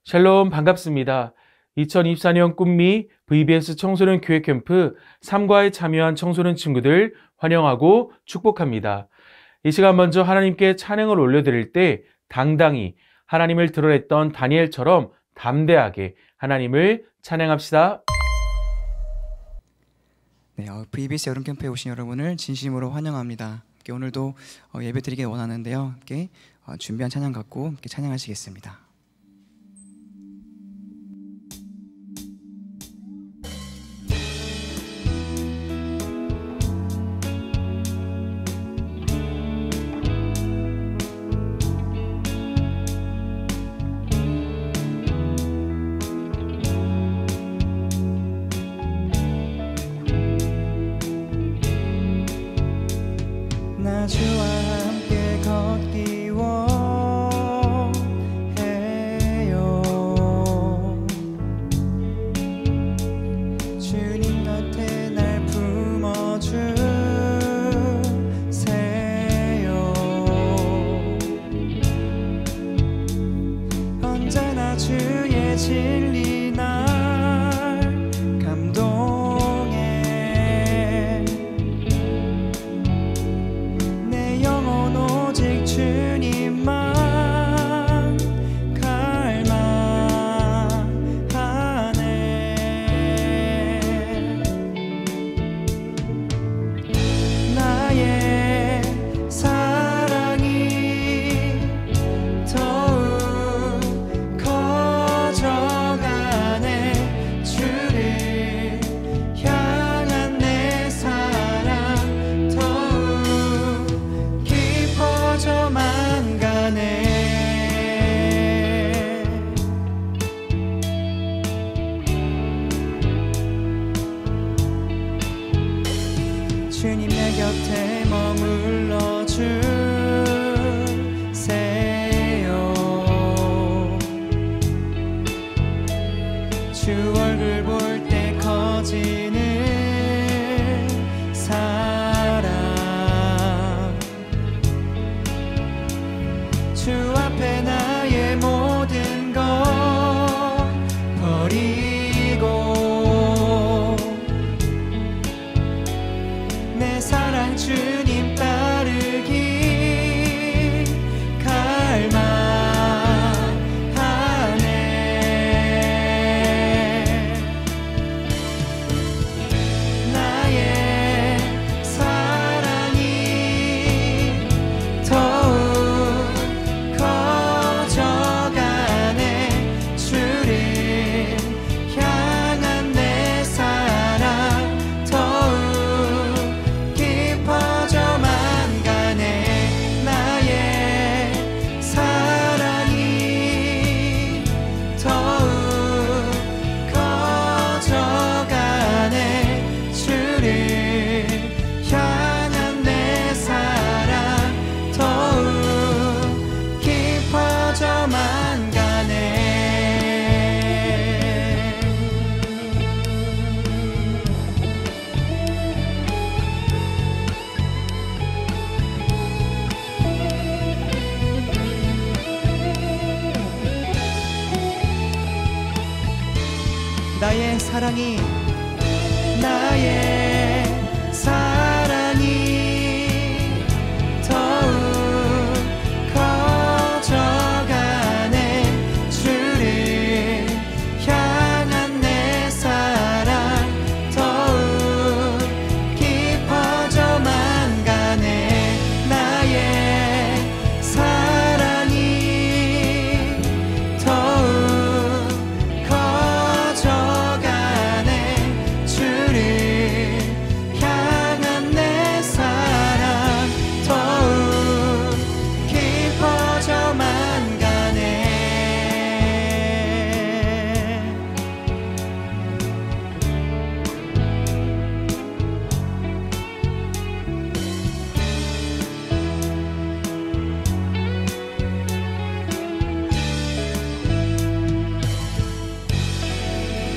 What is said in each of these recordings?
샬롬 반갑습니다. 2024년 꿈미 VBS 청소년 교회 캠프 3과에 참여한 청소년 친구들 환영하고 축복합니다. 이 시간 먼저 하나님께 찬양을 올려드릴 때 당당히 하나님을 드러냈던 다니엘처럼 담대하게 하나님을 찬양합시다. 네, VBS 여름 캠프에 오신 여러분을 진심으로 환영합니다. 오늘도 예배 드리길 원하는데요. 함께 준비한 찬양 갖고 함께 찬양하시겠습니다. 나 주와 함께 걷기 원해요. 주님 곁에 날 품어주세요. 언제나 주의 진리 날 감동해. 내 영혼 오직 주님만 갈망하네. 나의 사랑이 더욱 커져가네. 주를 향한 내 사랑 더욱 깊어져만 가네. 주님 내 곁에 머물러 주세요. 주 얼굴 볼 때 커지는 사랑. 주 앞에 나의 모든 것 버리고 내 사랑 주님 따르기 갈망하네. 나의 사랑이 더욱 커져가네. 주를 향한 내 사랑 더욱 깊어져만 가네. 나의 사랑이 더욱 커져가네. 주를 향한 내 사랑 더욱 깊어져만 가네. 나의 사랑이 더욱 커져가네. 주를 향한 내 사랑 더욱 깊어져만 가네. 나의 사랑이 더욱 커져가네. 주를 향한 내 사랑 더욱 깊어져만 가네.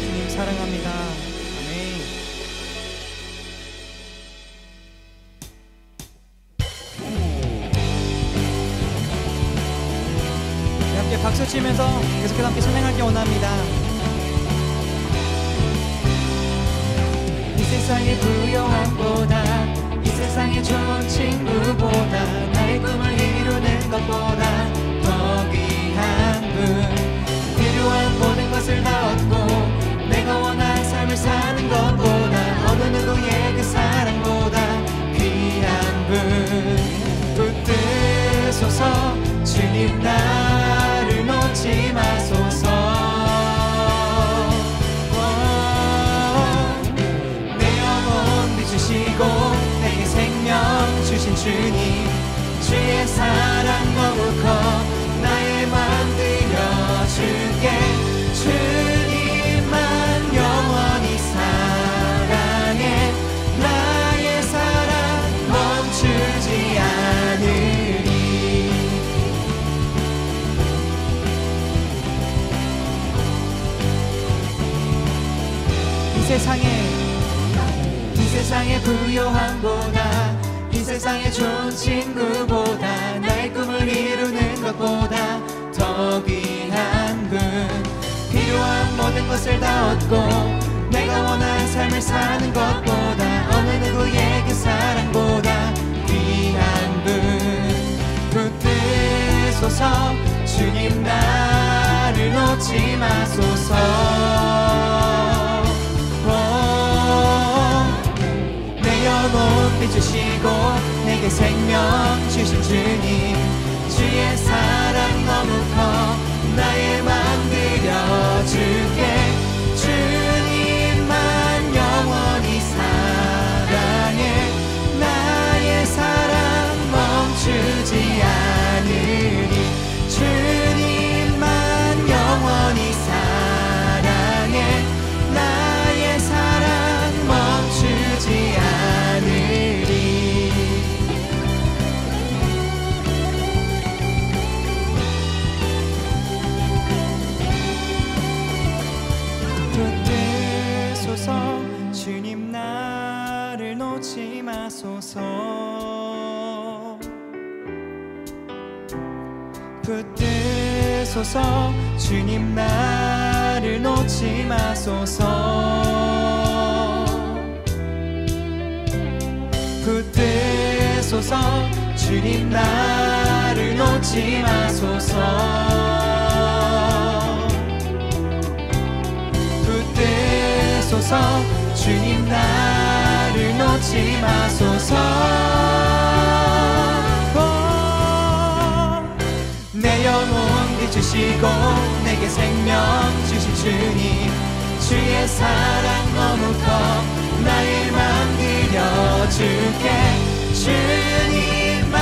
주님 사랑합니다. 아멘. 함께 박수 외치면서 계속해서 함께 찬양하기 원합니다. 이 세상의 부요함보다 이 세상의 좋은 친구보다 나의 꿈을 이루는 것보다 더 귀한 분 필요한 모든 것을 다 얻고 내가 원한 삶을 사는 것보다 어느 누구의 그 사랑보다 귀한 분 붙드소서 주님 나를 놓지 마소서 내 영혼 비추시고 내게 생명 주신 주님 주의 사랑 너무 커 나의 맘 드려줄게 주님만 영원히 사랑해 나의 사랑 멈추지 않으리 이 세상의 부요함보다 이 세상의 좋은 친구보다 나의 꿈을 이루는 것보다 더 귀한 분 필요한 모든 것을 다 얻고 내가 원하는 삶을 사는 것보다 어느 누구의 그 사랑보다 귀한 분 붙드소서 주님 나를 놓지 마소서 내 영혼 비추시고 내게 생명 주신 주님 주의 사랑 너무 커 나의 맘 드려줄게 주님만 영원히 사랑해 나의 사랑 멈추지 않으리 주님만 영원히 사랑해 나의 사랑 멈추지 않으리 붙드소서 주님 나를 놓지 마소서 붙드소서 주님 나를 놓지 마소서 붙드소서 주님 나를 놓지 마소서 붙드소서 주님 나를 놓지 마소서 내 영혼 비추시고 내게 생명 주신 주님 주의 사랑 너무 커 나의 맘 드려줄게 주님만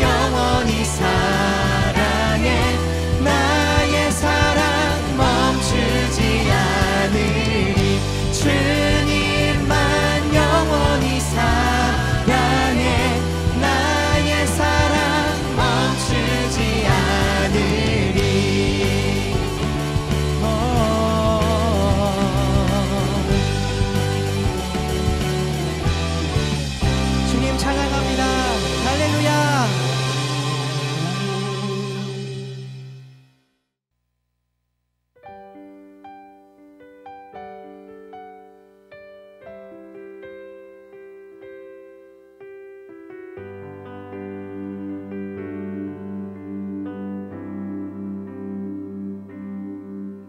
영원히 사랑해 나의 사랑 멈추지 않으리 주님만 영원히 사랑해 나의 사랑 멈추지 않으리 주님 찬양합니다. 할렐루야.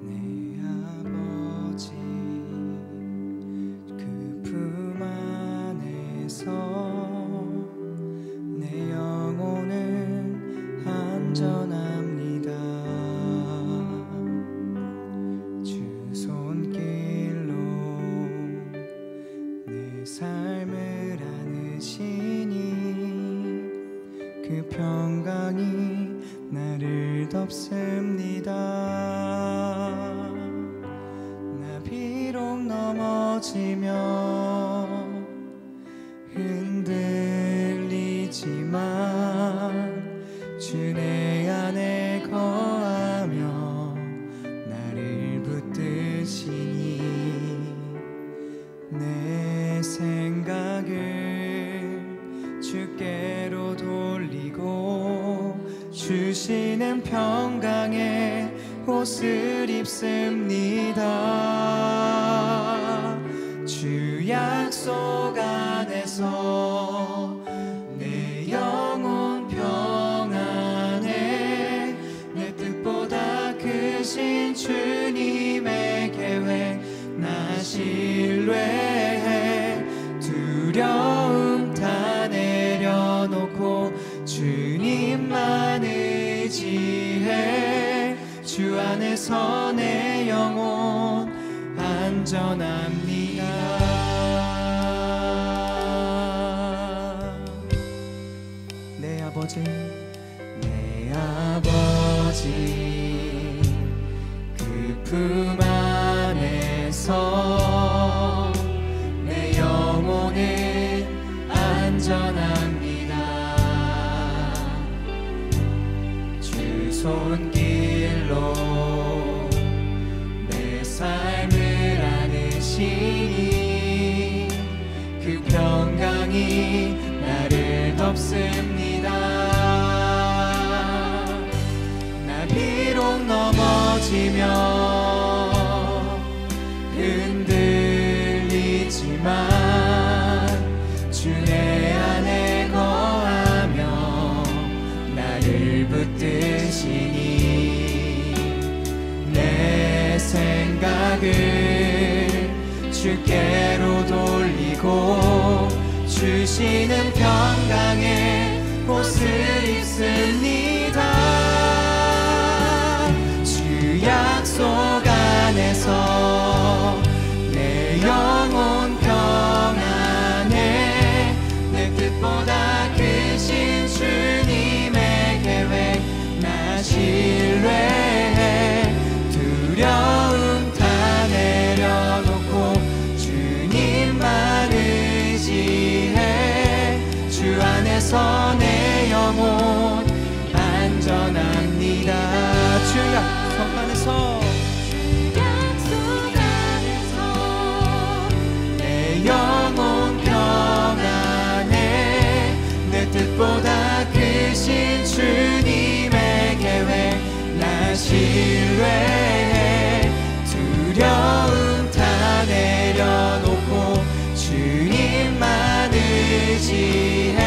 내 아버지 그 품 안에서 내 영혼은 안전합니다. 주 손길로 내 삶을 안으시니 그 평강이 나를 덮습니다. 나 비록 넘어지며 흔들리지만 주 내 안에 거하며 나를 붙드시니 내 생각을 주께로 돌리고 주시는 평강에 옷을 입습니다. 주 약속 안에서 내 영혼 평안해. 내 뜻보다 크신 주님의 계획 나 신뢰해. 두려움 다 내려놓고 주님만 의지해. 주 안에서 내 영혼 안전합니다. 내 아버지 그 품 안에서 내 영혼은 안전합니다. 주 손길로 내 삶을 안으시니 그 평강이 나를 덮습니다. 나 비록 넘어지며 흔들리지만 주 내 안에 거하며 나를 붙드시니 내 생각을 주께로 돌리고 주시는 평강의 옷을 입습니다. 주 약속 안에서 내 영혼 평안해. 내 뜻보다 크신 주님의 계획 나 신뢰해. 두려움 다 내려놓고 주님만 의지해. 주 안에서 내 영혼 안전합니다. 주 약속 안에서 영혼 평안해. 내 뜻보다 크신 주님의 계획 나 신뢰해. 두려움 다 내려놓고 주님만 의지해.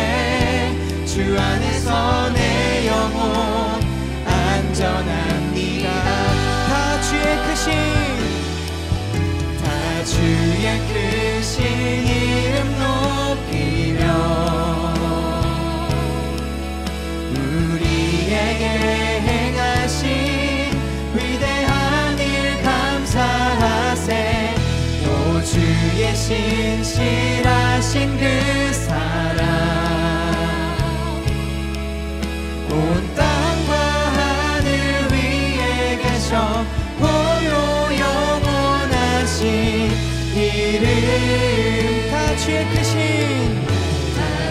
주 안에서 내 영혼 안전합니다. 다 주의 크신 이름 높이며 우리에게 행하신 위대한 일 감사하세. 또 주의 신실하신 그 사랑 온 땅과 하늘 위에 계셔 홀로 영원하신 이름. 다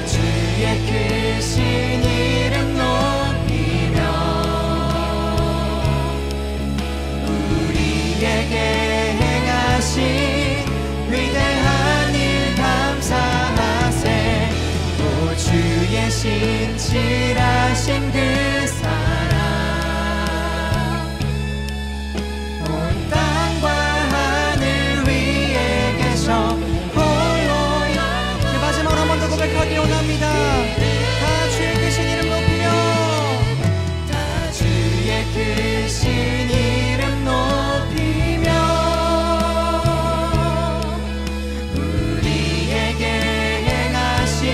주의 크신 이름 높이며 우리에게 행하신 위대한 일 감사하세. 또 주의 신실하신 그 사랑 온 땅과 하늘 위에 계셔 고백하기 원합니다. 다 주의 크신 이름 높이며 다 주의 크신 이름 높이며 우리에게 행하신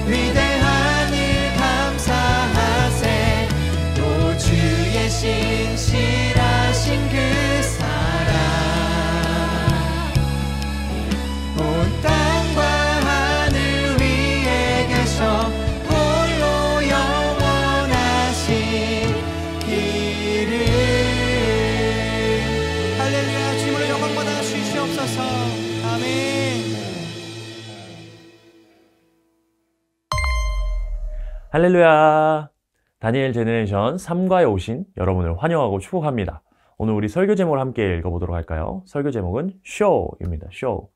위대한 일 감사하세. 또 주의 신실하신 그 사랑 온 땅과 홀로 영원하신 이름. 할렐루야. 주님으로 영광 받아 주시옵소서. 아멘. 할렐루야. 다니엘 제너레이션 3과에 오신 여러분을 환영하고 축복합니다. 오늘 우리 설교 제목을 함께 읽어보도록 할까요? 설교 제목은 show입니다. show.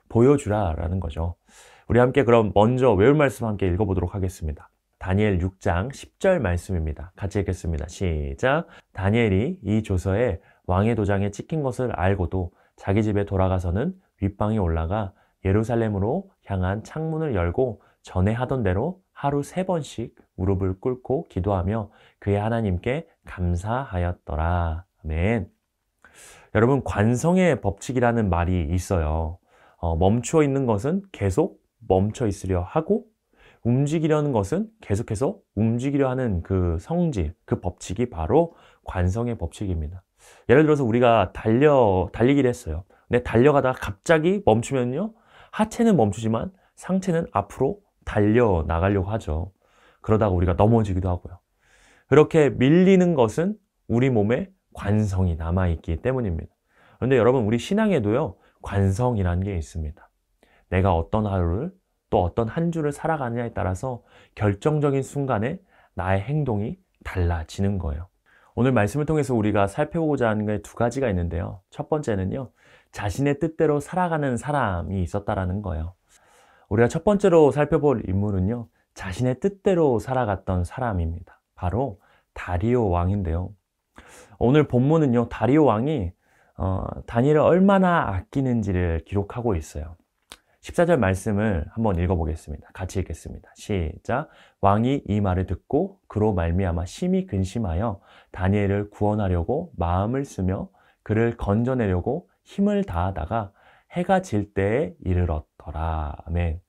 보여주라 라는 거죠. 우리 함께 그럼 먼저 외울 말씀 함께 읽어보도록 하겠습니다. 다니엘 6장 10절 말씀입니다. 같이 읽겠습니다. 시작. 다니엘이 이 조서에 왕의 도장에 찍힌 것을 알고도 자기 집에 돌아가서는 윗방에 올라가 예루살렘으로 향한 창문을 열고 전에 하던 대로 하루 3번씩 무릎을 꿇고 기도하며 그의 하나님께 감사하였더라. 아멘. 여러분, 관성의 법칙이라는 말이 있어요. 멈추어 있는 것은 계속 멈춰 있으려 하고, 움직이려는 것은 계속해서 움직이려 하는 그 성질, 그 법칙이 바로 관성의 법칙입니다. 예를 들어서 우리가 달리기를 했어요. 근데 달려가다가 갑자기 멈추면요, 하체는 멈추지만 상체는 앞으로 달려 나가려고 하죠. 그러다가 우리가 넘어지기도 하고요. 그렇게 밀리는 것은 우리 몸에 관성이 남아있기 때문입니다. 그런데 여러분, 우리 신앙에도요, 관성이라는 게 있습니다. 내가 어떤 하루를 또 어떤 한 주를 살아가느냐에 따라서 결정적인 순간에 나의 행동이 달라지는 거예요. 오늘 말씀을 통해서 우리가 살펴보고자 하는 게 2가지가 있는데요. 첫 번째는요, 자신의 뜻대로 살아가는 사람이 있었다라는 거예요. 우리가 첫 번째로 살펴볼 인물은요, 자신의 뜻대로 살아갔던 사람입니다. 바로 다리오 왕인데요. 오늘 본문은요, 다리오 왕이 다니엘을 얼마나 아끼는지를 기록하고 있어요. 14절 말씀을 한번 읽어보겠습니다. 같이 읽겠습니다. 시작. 왕이 이 말을 듣고 그로 말미암아 심히 근심하여 다니엘을 구원하려고 마음을 쓰며 그를 건져내려고 힘을 다하다가 해가 질 때에 이르렀더라. 아멘.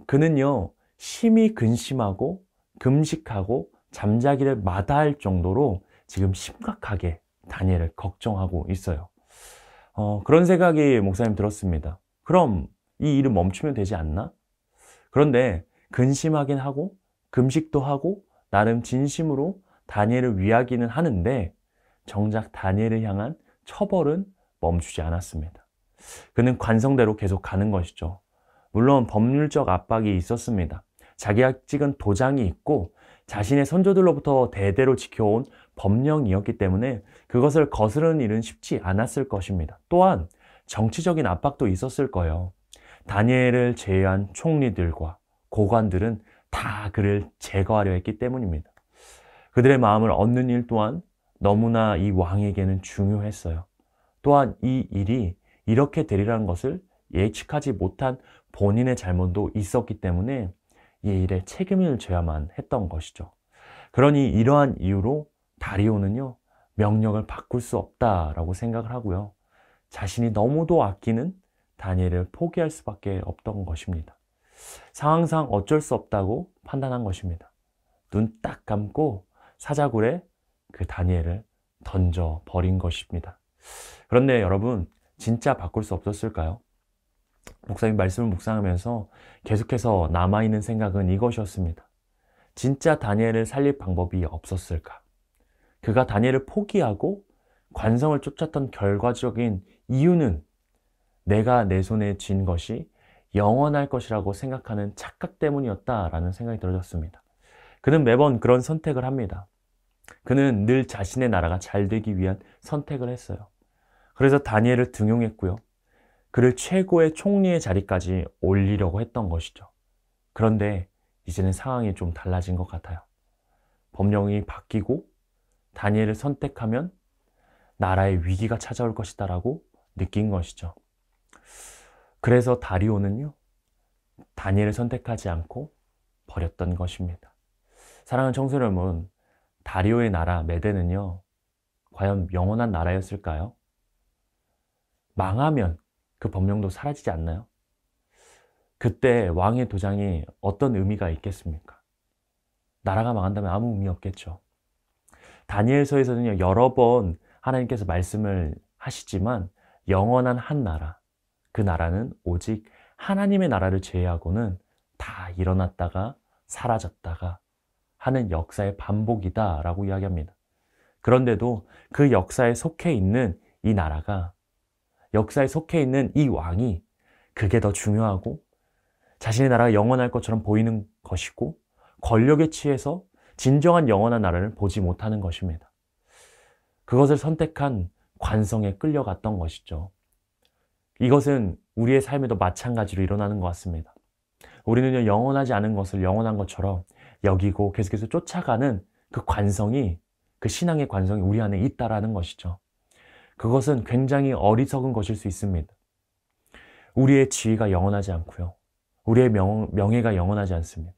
그는요, 심히 근심하고 금식하고 잠자기를 마다할 정도로 지금 심각하게 다니엘을 걱정하고 있어요. 그런 생각이 목사님 들었습니다. 그럼 이 일을 멈추면 되지 않나? 그런데 근심하긴 하고 금식도 하고 나름 진심으로 다니엘을 위하기는 하는데 정작 다니엘을 향한 처벌은 멈추지 않았습니다. 그는 관성대로 계속 가는 것이죠. 물론 법률적 압박이 있었습니다. 자기가 찍은 도장이 있고 자신의 선조들로부터 대대로 지켜온 법령이었기 때문에 그것을 거스르는 일은 쉽지 않았을 것입니다. 또한 정치적인 압박도 있었을 거예요. 다니엘을 제외한 총리들과 고관들은 다 그를 제거하려 했기 때문입니다. 그들의 마음을 얻는 일 또한 너무나 이 왕에게는 중요했어요. 또한 이 일이 이렇게 되리라는 것을 예측하지 못한 본인의 잘못도 있었기 때문에 이 일에 책임을 져야만 했던 것이죠. 그러니 이러한 이유로 다리오는요, 명령을 바꿀 수 없다라고 생각을 하고요. 자신이 너무도 아끼는 다니엘을 포기할 수밖에 없던 것입니다. 상황상 어쩔 수 없다고 판단한 것입니다. 눈 딱 감고 사자굴에 그 다니엘을 던져버린 것입니다. 그런데 여러분, 진짜 바꿀 수 없었을까요? 목사님 말씀을 묵상하면서 계속해서 남아있는 생각은 이것이었습니다. 진짜 다니엘을 살릴 방법이 없었을까? 그가 다니엘을 포기하고 관성을 쫓았던 결과적인 이유는 내가 내 손에 쥔 것이 영원할 것이라고 생각하는 착각 때문이었다라는 생각이 들어졌습니다. 그는 매번 그런 선택을 합니다. 그는 늘 자신의 나라가 잘 되기 위한 선택을 했어요. 그래서 다니엘을 등용했고요. 그를 최고의 총리의 자리까지 올리려고 했던 것이죠. 그런데 이제는 상황이 좀 달라진 것 같아요. 법령이 바뀌고 다니엘을 선택하면 나라의 위기가 찾아올 것이다라고 느낀 것이죠. 그래서 다리오는요, 다니엘을 선택하지 않고 버렸던 것입니다. 사랑하는 청소년 여러분, 다리오의 나라 메대는요, 과연 영원한 나라였을까요? 망하면 그 법령도 사라지지 않나요? 그때 왕의 도장이 어떤 의미가 있겠습니까? 나라가 망한다면 아무 의미 없겠죠. 다니엘서에서는요, 여러 번 하나님께서 말씀을 하시지만 영원한 한 나라, 그 나라는 오직 하나님의 나라를 제외하고는 다 일어났다가 사라졌다가 하는 역사의 반복이다 라고 이야기합니다. 그런데도 그 역사에 속해 있는 이 나라가, 역사에 속해 있는 이 왕이 그게 더 중요하고 자신의 나라가 영원할 것처럼 보이는 것이고 권력에 취해서 진정한 영원한 나라를 보지 못하는 것입니다. 그것을 선택한 관성에 끌려갔던 것이죠. 이것은 우리의 삶에도 마찬가지로 일어나는 것 같습니다. 우리는요, 영원하지 않은 것을 영원한 것처럼 여기고 계속해서 쫓아가는 그 관성이, 그 신앙의 관성이 우리 안에 있다라는 것이죠. 그것은 굉장히 어리석은 것일 수 있습니다. 우리의 지위가 영원하지 않고요. 우리의 명예가 영원하지 않습니다.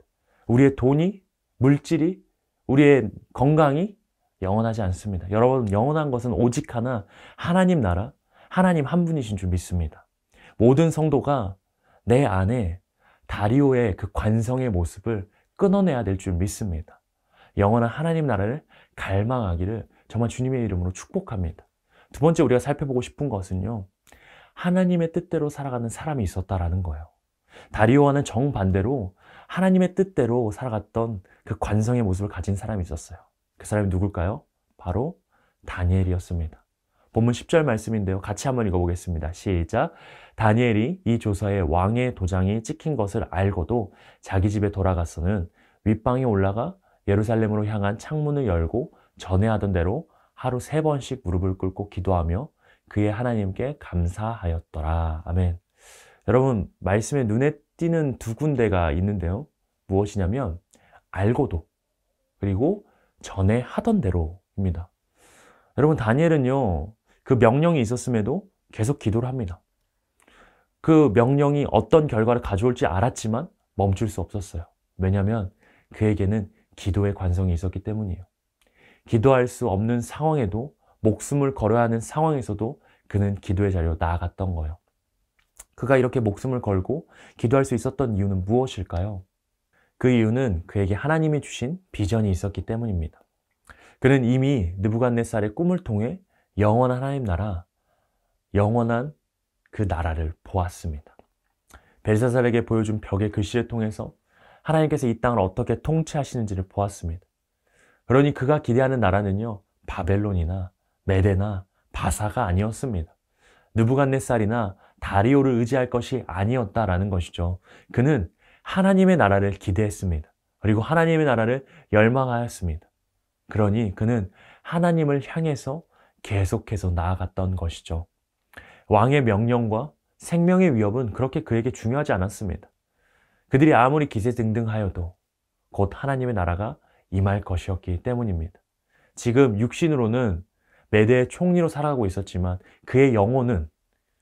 우리의 돈이, 물질이, 우리의 건강이 영원하지 않습니다. 여러분, 영원한 것은 오직 하나, 하나님 나라, 하나님 한 분이신 줄 믿습니다. 모든 성도가 내 안에 다리오의 그 관성의 모습을 끊어내야 될 줄 믿습니다. 영원한 하나님 나라를 갈망하기를 정말 주님의 이름으로 축복합니다. 두 번째 우리가 살펴보고 싶은 것은요, 하나님의 뜻대로 살아가는 사람이 있었다라는 거예요. 다리오와는 정반대로 하나님의 뜻대로 살아갔던 그 관성의 모습을 가진 사람이 있었어요. 그 사람이 누굴까요? 바로 다니엘이었습니다. 본문 10절 말씀인데요. 같이 한번 읽어보겠습니다. 시작. 다니엘이 이 조서에 왕의 도장이 찍힌 것을 알고도 자기 집에 돌아가서는 윗방에 올라가 예루살렘으로 향한 창문을 열고 전에 하던 대로 하루 3번씩 무릎을 꿇고 기도하며 그의 하나님께 감사하였더라. 아멘. 여러분, 말씀에 눈에 띄는 두 군데가 있는데요. 무엇이냐면 알고도, 그리고 전에 하던 대로입니다. 여러분, 다니엘은요, 그 명령이 있었음에도 계속 기도를 합니다. 그 명령이 어떤 결과를 가져올지 알았지만 멈출 수 없었어요. 왜냐하면 그에게는 기도의 관성이 있었기 때문이에요. 기도할 수 없는 상황에도, 목숨을 걸어야 하는 상황에서도 그는 기도의 자리로 나아갔던 거예요. 그가 이렇게 목숨을 걸고 기도할 수 있었던 이유는 무엇일까요? 그 이유는 그에게 하나님이 주신 비전이 있었기 때문입니다. 그는 이미 느부갓네살의 꿈을 통해 영원한 하나님 나라, 영원한 그 나라를 보았습니다. 벨사살에게 보여준 벽의 글씨를 통해서 하나님께서 이 땅을 어떻게 통치하시는지를 보았습니다. 그러니 그가 기대하는 나라는요, 바벨론이나 메데나 바사가 아니었습니다. 느부갓네살이나 다리오를 의지할 것이 아니었다라는 것이죠. 그는 하나님의 나라를 기대했습니다. 그리고 하나님의 나라를 열망하였습니다. 그러니 그는 하나님을 향해서 계속해서 나아갔던 것이죠. 왕의 명령과 생명의 위협은 그렇게 그에게 중요하지 않았습니다. 그들이 아무리 기세등등하여도 곧 하나님의 나라가 임할 것이었기 때문입니다. 지금 육신으로는 메대의 총리로 살아가고 있었지만 그의 영혼은,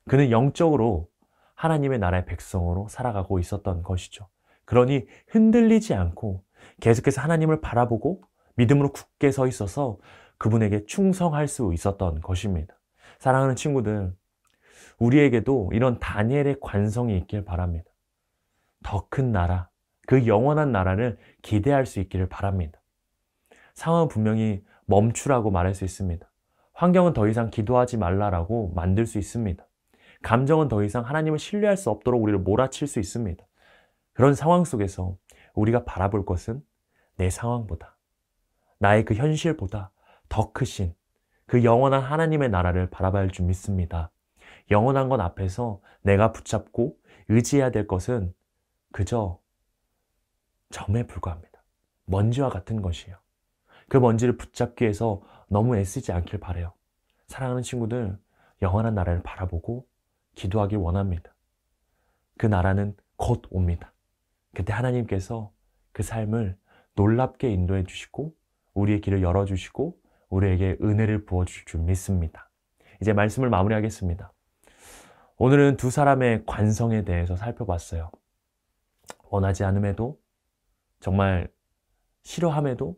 그는 영적으로 하나님의 나라의 백성으로 살아가고 있었던 것이죠. 그러니 흔들리지 않고 계속해서 하나님을 바라보고 믿음으로 굳게 서 있어서 그분에게 충성할 수 있었던 것입니다. 사랑하는 친구들, 우리에게도 이런 다니엘의 관성이 있길 바랍니다. 더 큰 나라, 그 영원한 나라를 기대할 수 있기를 바랍니다. 상황은 분명히 멈추라고 말할 수 있습니다. 환경은 더 이상 기도하지 말라라고 만들 수 있습니다. 감정은 더 이상 하나님을 신뢰할 수 없도록 우리를 몰아칠 수 있습니다. 그런 상황 속에서 우리가 바라볼 것은 내 상황보다, 나의 그 현실보다 더 크신 그 영원한 하나님의 나라를 바라봐야 할 줄 믿습니다. 영원한 것 앞에서 내가 붙잡고 의지해야 될 것은 그저 점에 불과합니다. 먼지와 같은 것이에요. 그 먼지를 붙잡기 위해서 너무 애쓰지 않길 바라요. 사랑하는 친구들, 영원한 나라를 바라보고 기도하길 원합니다. 그 나라는 곧 옵니다. 그때 하나님께서 그 삶을 놀랍게 인도해 주시고 우리의 길을 열어주시고 우리에게 은혜를 부어주실 줄 믿습니다. 이제 말씀을 마무리하겠습니다. 오늘은 두 사람의 관성에 대해서 살펴봤어요. 원하지 않음에도, 정말 싫어함에도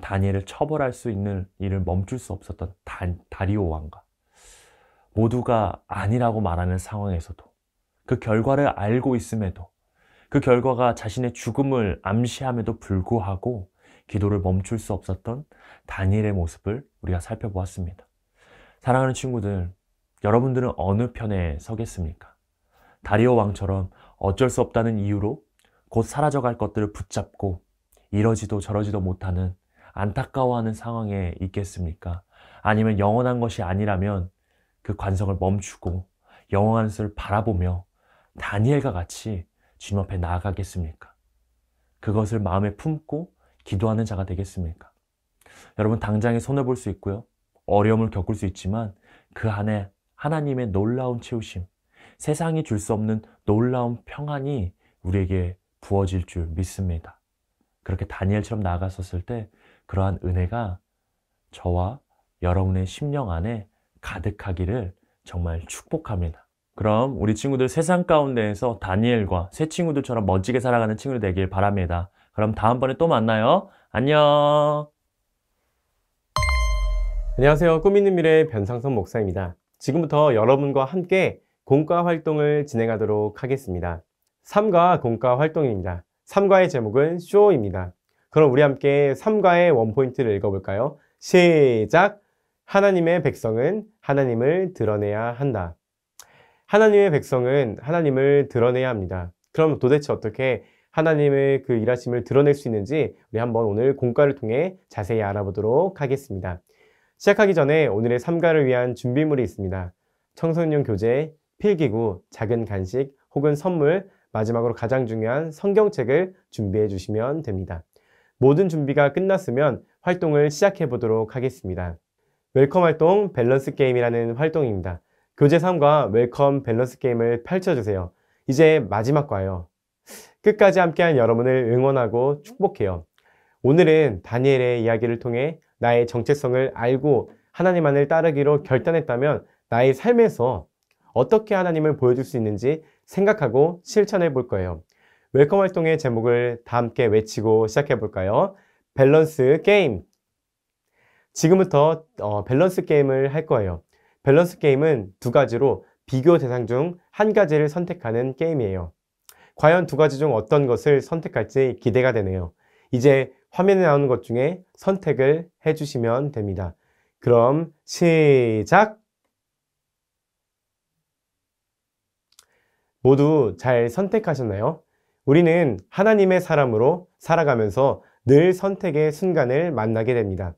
다니엘을 처벌할 수 있는 일을 멈출 수 없었던 다리오 왕과, 모두가 아니라고 말하는 상황에서도, 그 결과를 알고 있음에도, 그 결과가 자신의 죽음을 암시함에도 불구하고 기도를 멈출 수 없었던 다니엘의 모습을 우리가 살펴보았습니다. 사랑하는 친구들, 여러분들은 어느 편에 서겠습니까? 다리오 왕처럼 어쩔 수 없다는 이유로 곧 사라져갈 것들을 붙잡고 이러지도 저러지도 못하는 안타까워하는 상황에 있겠습니까? 아니면 영원한 것이 아니라면 그 관성을 멈추고 영원한 것을 바라보며 다니엘과 같이 주님 앞에 나아가겠습니까? 그것을 마음에 품고 기도하는 자가 되겠습니까? 여러분, 당장에 손해볼 수 있고요, 어려움을 겪을 수 있지만 그 안에 하나님의 놀라운 채우심, 세상이 줄 수 없는 놀라운 평안이 우리에게 부어질 줄 믿습니다. 그렇게 다니엘처럼 나아갔었을 때 그러한 은혜가 저와 여러분의 심령 안에 가득하기를 정말 축복합니다. 그럼 우리 친구들 세상 가운데에서 다니엘과 새 친구들처럼 멋지게 살아가는 친구들 되길 바랍니다. 그럼 다음번에 또 만나요. 안녕. 안녕하세요. 꿈 있는 미래 변상선 목사입니다. 지금부터 여러분과 함께 공과 활동을 진행하도록 하겠습니다. 삼가 공과 활동입니다. 삼가의 제목은 쇼입니다. 그럼 우리 함께 삼가의 원포인트를 읽어볼까요? 시작! 하나님의 백성은 하나님을 드러내야 한다. 하나님의 백성은 하나님을 드러내야 합니다. 그럼 도대체 어떻게 하나님의 그 일하심을 드러낼 수 있는지 우리 한번 오늘 공과를 통해 자세히 알아보도록 하겠습니다. 시작하기 전에 오늘의 삼가를 위한 준비물이 있습니다. 청소년 교재, 필기구, 작은 간식 혹은 선물, 마지막으로 가장 중요한 성경책을 준비해 주시면 됩니다. 모든 준비가 끝났으면 활동을 시작해 보도록 하겠습니다. 웰컴 활동 밸런스 게임이라는 활동입니다. 교재 3과 웰컴 밸런스 게임을 펼쳐주세요. 이제 마지막 과예요. 끝까지 함께한 여러분을 응원하고 축복해요. 오늘은 다니엘의 이야기를 통해 나의 정체성을 알고 하나님만을 따르기로 결단했다면 나의 삶에서 어떻게 하나님을 보여줄 수 있는지 생각하고 실천해 볼 거예요. 웰컴 활동의 제목을 다 함께 외치고 시작해 볼까요? 밸런스 게임. 지금부터 밸런스 게임을 할 거예요. 밸런스 게임은 두 가지로 비교 대상 중 한 가지를 선택하는 게임이에요. 과연 두 가지 중 어떤 것을 선택할지 기대가 되네요. 이제 화면에 나오는 것 중에 선택을 해주시면 됩니다. 그럼 시작! 모두 잘 선택하셨나요? 우리는 하나님의 사람으로 살아가면서 늘 선택의 순간을 만나게 됩니다.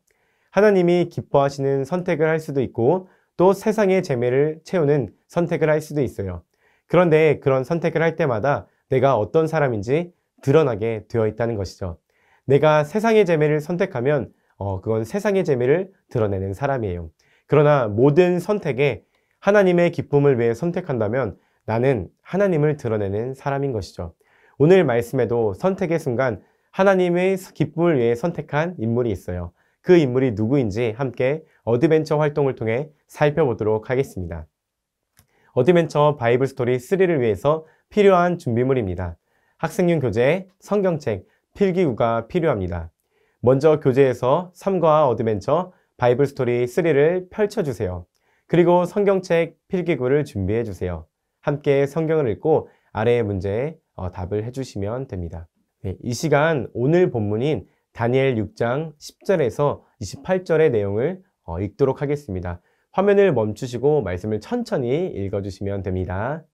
하나님이 기뻐하시는 선택을 할 수도 있고 또 세상의 재미를 채우는 선택을 할 수도 있어요. 그런데 그런 선택을 할 때마다 내가 어떤 사람인지 드러나게 되어 있다는 것이죠. 내가 세상의 재미를 선택하면 그건 세상의 재미를 드러내는 사람이에요. 그러나 모든 선택에 하나님의 기쁨을 위해 선택한다면 나는 하나님을 드러내는 사람인 것이죠. 오늘 말씀에도 선택의 순간 하나님의 기쁨을 위해 선택한 인물이 있어요. 그 인물이 누구인지 함께 어드벤처 활동을 통해 살펴보도록 하겠습니다. 어드벤처 바이블 스토리 3를 위해서 필요한 준비물입니다. 학생용 교재, 성경책, 필기구가 필요합니다. 먼저 교재에서 3과 어드벤처 바이블 스토리 3를 펼쳐주세요. 그리고 성경책, 필기구를 준비해주세요. 함께 성경을 읽고 아래의 문제에 답을 해주시면 됩니다. 네, 이 시간 오늘 본문인 다니엘 6장 10절에서 28절의 내용을 읽도록 하겠습니다. 화면을 멈추시고 말씀을 천천히 읽어주시면 됩니다.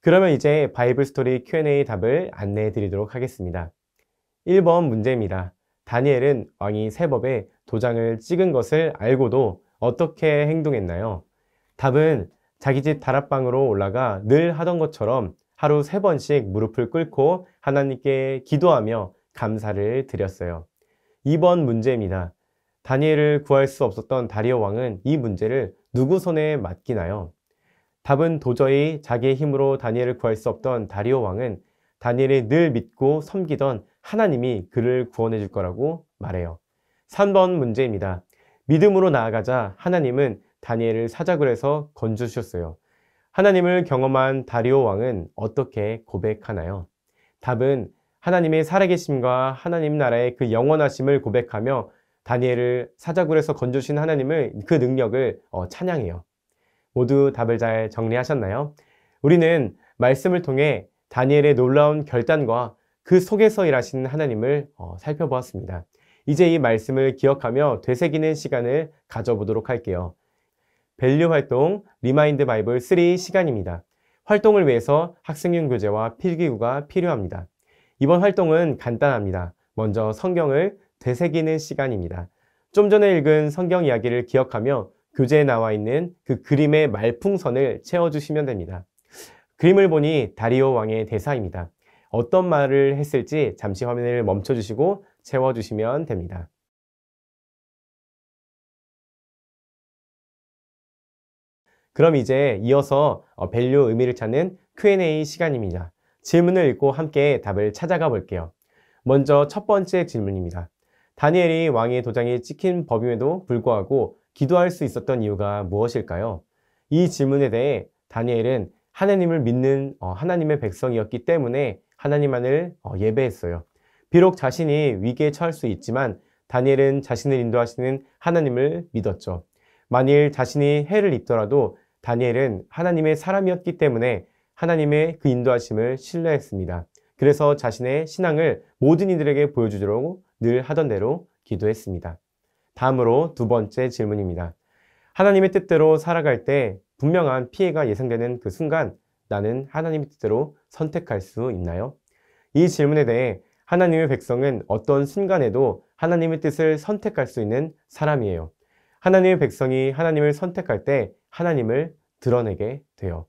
그러면 이제 바이블 스토리 Q&A 답을 안내해 드리도록 하겠습니다. 1번 문제입니다. 다니엘은 왕이 세법에 도장을 찍은 것을 알고도 어떻게 행동했나요? 답은 자기 집 다락방으로 올라가 늘 하던 것처럼 하루 3번씩 무릎을 꿇고 하나님께 기도하며 감사를 드렸어요. 2번 문제입니다. 다니엘을 구할 수 없었던 다리오 왕은 이 문제를 누구 손에 맡기나요? 답은 도저히 자기의 힘으로 다니엘을 구할 수 없던 다리오 왕은 다니엘이 늘 믿고 섬기던 하나님이 그를 구원해 줄 거라고 말해요. 3번 문제입니다. 믿음으로 나아가자 하나님은 다니엘을 사자굴 해서 건져주셨어요. 하나님을 경험한 다리오 왕은 어떻게 고백하나요? 답은 하나님의 살아계심과 하나님 나라의 그 영원하심을 고백하며 다니엘을 사자굴에서 건져주신 하나님을 그 능력을 찬양해요. 모두 답을 잘 정리하셨나요? 우리는 말씀을 통해 다니엘의 놀라운 결단과 그 속에서 일하시는 하나님을 살펴보았습니다. 이제 이 말씀을 기억하며 되새기는 시간을 가져보도록 할게요. 밸류 활동 리마인드 바이블 3 시간입니다. 활동을 위해서 학생용 교재와 필기구가 필요합니다. 이번 활동은 간단합니다. 먼저 성경을 되새기는 시간입니다. 좀 전에 읽은 성경 이야기를 기억하며 교재에 나와 있는 그 그림의 말풍선을 채워주시면 됩니다. 그림을 보니 다리오 왕의 대사입니다. 어떤 말을 했을지 잠시 화면을 멈춰주시고 채워주시면 됩니다. 그럼 이제 이어서 밸류 의미를 찾는 Q&A 시간입니다. 질문을 읽고 함께 답을 찾아가 볼게요. 먼저 첫 번째 질문입니다. 다니엘이 왕의 도장이 찍힌 법임에도 불구하고 기도할 수 있었던 이유가 무엇일까요? 이 질문에 대해 다니엘은 하나님을 믿는 하나님의 백성이었기 때문에 하나님만을 예배했어요. 비록 자신이 위기에 처할 수 있지만 다니엘은 자신을 인도하시는 하나님을 믿었죠. 만일 자신이 해를 입더라도 다니엘은 하나님의 사람이었기 때문에 하나님의 그 인도하심을 신뢰했습니다. 그래서 자신의 신앙을 모든 이들에게 보여주도록 늘 하던 대로 기도했습니다. 다음으로 두 번째 질문입니다. 하나님의 뜻대로 살아갈 때 분명한 피해가 예상되는 그 순간 나는 하나님의 뜻대로 선택할 수 있나요? 이 질문에 대해 하나님의 백성은 어떤 순간에도 하나님의 뜻을 선택할 수 있는 사람이에요. 하나님의 백성이 하나님을 선택할 때 하나님을 드러내게 돼요.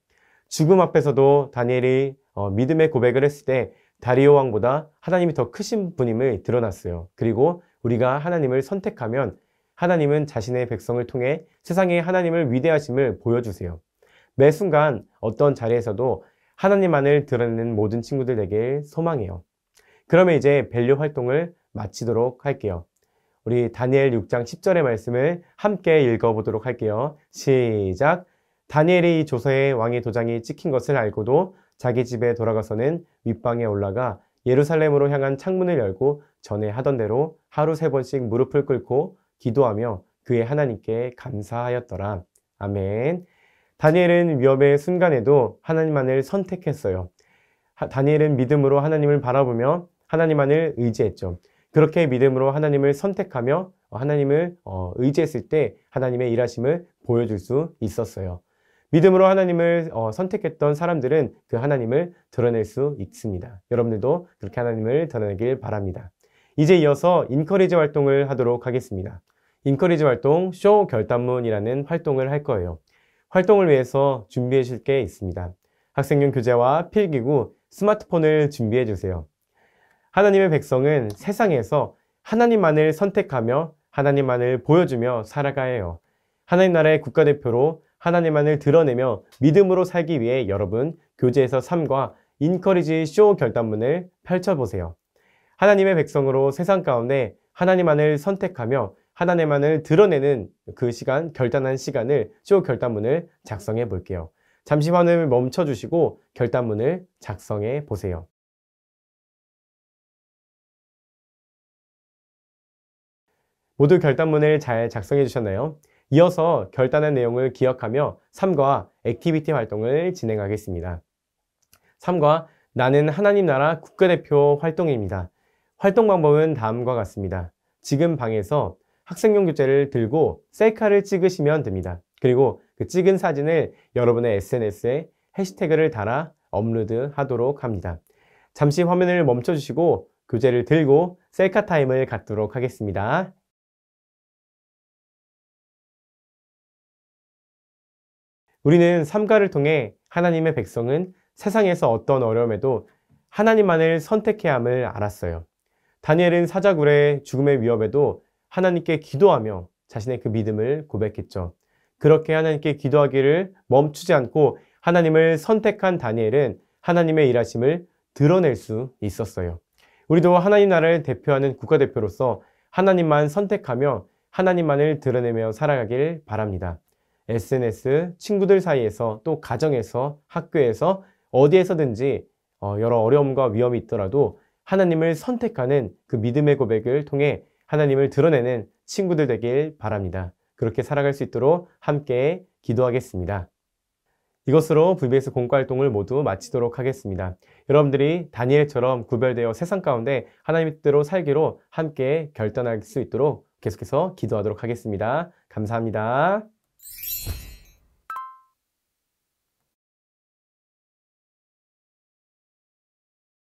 죽음 앞에서도 다니엘이 믿음의 고백을 했을 때 다리오 왕보다 하나님이 더 크신 분임을 드러났어요. 그리고 우리가 하나님을 선택하면 하나님은 자신의 백성을 통해 세상에 하나님을 위대하심을 보여주세요. 매 순간 어떤 자리에서도 하나님만을 드러내는 모든 친구들 되길 소망해요. 그러면 이제 밸류 활동을 마치도록 할게요. 우리 다니엘 6장 10절의 말씀을 함께 읽어보도록 할게요. 시작! 다니엘이 이 조서에 왕의 도장이 찍힌 것을 알고도 자기 집에 돌아가서는 윗방에 올라가 예루살렘으로 향한 창문을 열고 전에 하던 대로 하루 3번씩 무릎을 꿇고 기도하며 그의 하나님께 감사하였더라. 아멘. 다니엘은 위협의 순간에도 하나님만을 선택했어요. 다니엘은 믿음으로 하나님을 바라보며 하나님만을 의지했죠. 그렇게 믿음으로 하나님을 선택하며 하나님을 의지했을 때 하나님의 일하심을 보여줄 수 있었어요. 믿음으로 하나님을 선택했던 사람들은 그 하나님을 드러낼 수 있습니다. 여러분들도 그렇게 하나님을 드러내길 바랍니다. 이제 이어서 인커리지 활동을 하도록 하겠습니다. 인커리지 활동 쇼 결단문이라는 활동을 할 거예요. 활동을 위해서 준비해 줄 게 있습니다. 학생용 교재와 필기구, 스마트폰을 준비해 주세요. 하나님의 백성은 세상에서 하나님만을 선택하며 하나님만을 보여주며 살아가야 해요. 하나님 나라의 국가대표로 하나님만을 드러내며 믿음으로 살기 위해 여러분 교재에서 3과 인커리지 쇼 결단문을 펼쳐보세요. 하나님의 백성으로 세상 가운데 하나님만을 선택하며 하나님만을 드러내는 그 시간, 결단한 시간을 쇼 결단문을 작성해 볼게요. 잠시 화면을 멈춰주시고 결단문을 작성해 보세요. 모두 결단문을 잘 작성해 주셨나요? 이어서 결단한 내용을 기억하며 3과 액티비티 활동을 진행하겠습니다. 3과 나는 하나님 나라 국가대표 활동입니다. 활동 방법은 다음과 같습니다. 지금 방에서 학생용 교재를 들고 셀카를 찍으시면 됩니다. 그리고 그 찍은 사진을 여러분의 SNS에 해시태그를 달아 업로드 하도록 합니다. 잠시 화면을 멈춰주시고 교재를 들고 셀카 타임을 갖도록 하겠습니다. 우리는 삼가를 통해 하나님의 백성은 세상에서 어떤 어려움에도 하나님만을 선택해야 함을 알았어요. 다니엘은 사자굴의 죽음의 위협에도 하나님께 기도하며 자신의 그 믿음을 고백했죠. 그렇게 하나님께 기도하기를 멈추지 않고 하나님을 선택한 다니엘은 하나님의 일하심을 드러낼 수 있었어요. 우리도 하나님 나라를 대표하는 국가대표로서 하나님만 선택하며 하나님만을 드러내며 살아가길 바랍니다. SNS, 친구들 사이에서 또 가정에서 학교에서 어디에서든지 여러 어려움과 위험이 있더라도 하나님을 선택하는 그 믿음의 고백을 통해 하나님을 드러내는 친구들 되길 바랍니다. 그렇게 살아갈 수 있도록 함께 기도하겠습니다. 이것으로 VBS 공과활동을 모두 마치도록 하겠습니다. 여러분들이 다니엘처럼 구별되어 세상 가운데 하나님의 뜻대로 살기로 함께 결단할 수 있도록 계속해서 기도하도록 하겠습니다. 감사합니다.